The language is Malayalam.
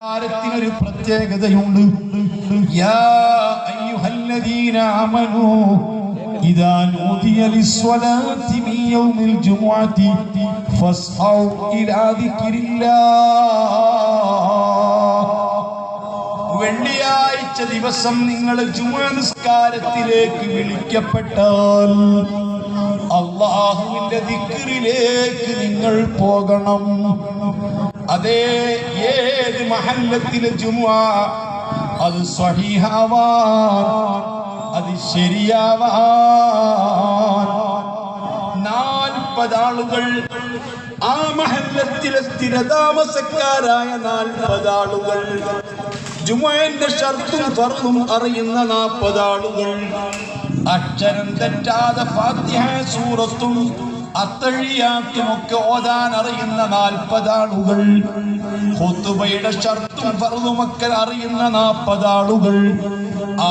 ഒരു പ്രത്യേകതയുണ്ട്. യാ അയ്യുഹല്ലദീന ആമനൂ ഇദാ നൂദിയ ലിസ്സലാത്തി മിൻ യൗമിൽ ജുമുഅത്തി ഫസ്ഔ ഇലാ ദിക്രില്ലാഹ്. വെള്ളിയാഴ്ച ദിവസം നിങ്ങൾ ജുമുഅ നിസ്കാരത്തിലേക്ക് വിളിക്കപ്പെട്ടാൽ അല്ലാഹുവിന്റെ ദിക്റിലേക്ക് നിങ്ങൾ പോകണം. അതേ ഏത് മഹല്ലത്തിലെ ജുമുഅ അത് സ്വഹീഹാവാൻ, അത് ശരിയാവാൻ 40 ആളുകൾ, ആ മഹല്ലത്തിലെ സ്ഥിരതാമസക്കാരായ 40 ആളുകൾ, ജുമുഅന്റെ ഷർത്തും ഫർളും അറിയുന്ന 40 ആളുകൾ, അക്ഷരം തെറ്റാതെ ഫാത്തിഹ സൂറത്തും അത്തഹിയ്യാത്തുമൊക്കെ ഓതാൻ അറിയുന്ന 40 ആളുകൾ, ഖുതുബയുടെ ഷർത്തും ഫർളുമൊക്കെ അറിയുന്ന 40 ആളുകൾ, ആ